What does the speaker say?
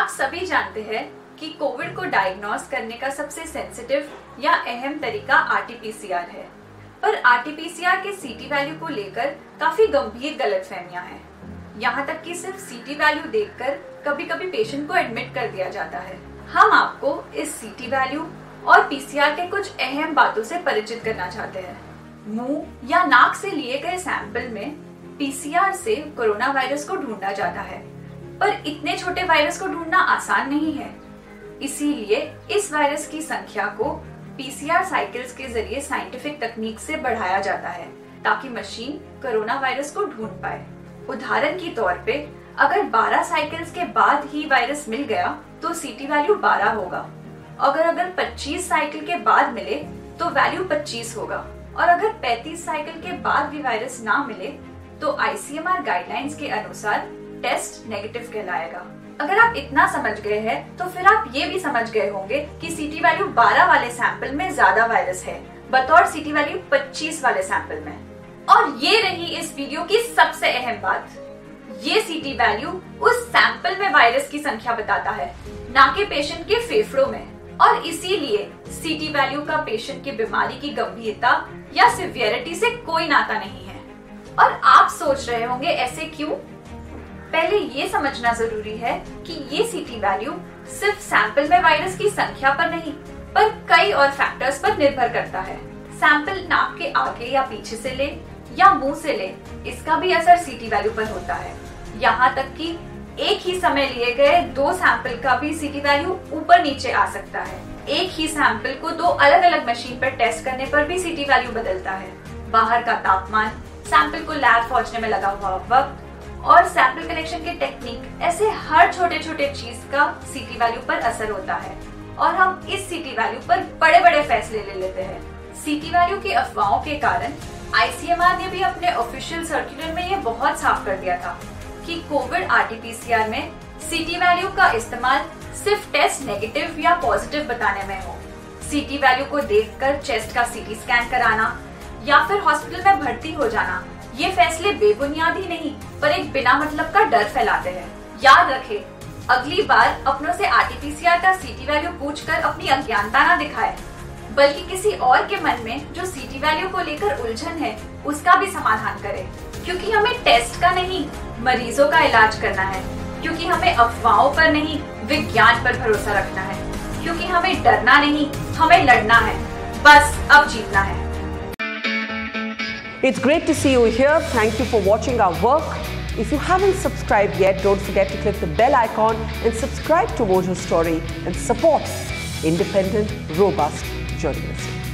सभी जानते हैं कि कोविड को डायग्नोस करने का सबसे सेंसिटिव या अहम तरीका आरटी-पीसीआर है। पर आरटी-पीसीआर के सीटी वैल्यू को लेकर काफी गंभीर गलतफहमियां हैं। यहाँ तक कि सिर्फ सीटी वैल्यू देखकर कभी कभी पेशेंट को एडमिट कर दिया जाता है। हम आपको इस सीटी वैल्यू और पीसीआर के कुछ अहम बातों से परिचित करना चाहते हैं। मुंह या नाक से लिए गए सैंपल में पीसीआर से कोरोना वायरस को ढूंढा जाता है, पर इतने छोटे वायरस को ढूंढना आसान नहीं है। इसीलिए इस वायरस की संख्या को पीसीआर साइकिल्स के जरिए साइंटिफिक तकनीक से बढ़ाया जाता है ताकि मशीन कोरोना वायरस को ढूंढ पाए। उदाहरण के तौर पे अगर 12 साइकिल्स के बाद ही वायरस मिल गया तो सीटी वैल्यू 12 होगा। अगर 25 साइकिल के बाद मिले तो वैल्यू 25 होगा, और अगर 35 साइकिल के बाद भी वायरस ना मिले तो आईसीएमआर गाइडलाइंस के अनुसार टेस्ट नेगेटिव कहलाएगा। अगर आप इतना समझ गए हैं तो फिर आप ये भी समझ गए होंगे कि सीटी वैल्यू 12 वाले सैंपल में ज्यादा वायरस है बतौर सीटी वैल्यू 25 वाले सैंपल में। और ये रही इस वीडियो की सबसे अहम बात, ये सीटी वैल्यू उस सैंपल में वायरस की संख्या बताता है, ना कि पेशेंट के फेफड़ों में। और इसीलिए सीटी वैल्यू का पेशेंट की बीमारी की गंभीरता या सिवियरिटी से कोई नाता नहीं है। और आप सोच रहे होंगे ऐसे क्यों? पहले ये समझना जरूरी है कि ये सीटी वैल्यू सिर्फ सैंपल में वायरस की संख्या पर नहीं, पर कई और फैक्टर्स पर निर्भर करता है। सैंपल नाक के आगे या पीछे से ले या मुंह से ले, इसका भी असर सीटी वैल्यू पर होता है। यहाँ तक कि एक ही समय लिए गए 2 सैंपल का भी सीटी वैल्यू ऊपर नीचे आ सकता है। एक ही सैंपल को 2 अलग अलग मशीन पर टेस्ट करने पर भी सीटी वैल्यू बदलता है। बाहर का तापमान, सैंपल को लैब पहुंचने में लगा हुआ वक्त और सैंपल कलेक्शन की टेक्निक, ऐसे हर छोटे छोटे चीज का सीटी वैल्यू पर असर होता है। और हम इस सीटी वैल्यू पर बड़े बड़े फैसले ले लेते हैं। सीटी वैल्यू की अफवाहों के कारण आईसीएमआर ने भी अपने ऑफिशियल सर्कुलर में ये बहुत साफ कर दिया था कि कोविड आरटी-पीसीआर में सीटी वैल्यू का इस्तेमाल सिर्फ टेस्ट नेगेटिव या पॉजिटिव बताने में हो। सीटी वैल्यू को देखकर चेस्ट का सीटी स्कैन कराना या फिर हॉस्पिटल में भर्ती हो जाना, ये फैसले बेबुनियाद ही नहीं पर एक बिना मतलब का डर फैलाते हैं। याद रखें, अगली बार अपनों से आरटी-पीसीआर का सीटी वैल्यू पूछकर अपनी अज्ञानता ना दिखाए, बल्कि किसी और के मन में जो सीटी वैल्यू को लेकर उलझन है उसका भी समाधान करें। क्योंकि हमें टेस्ट का नहीं, मरीजों का इलाज करना है। क्योंकि हमें अफवाहों पर नहीं, विज्ञान पर भरोसा रखना है। क्योंकि हमें डरना नहीं, हमें लड़ना है। बस अब जीतना है। It's great to see you here. Thank you for watching our work. If you haven't subscribed yet, don't forget to click the bell icon and subscribe to Mojo Story and support independent, robust journalism.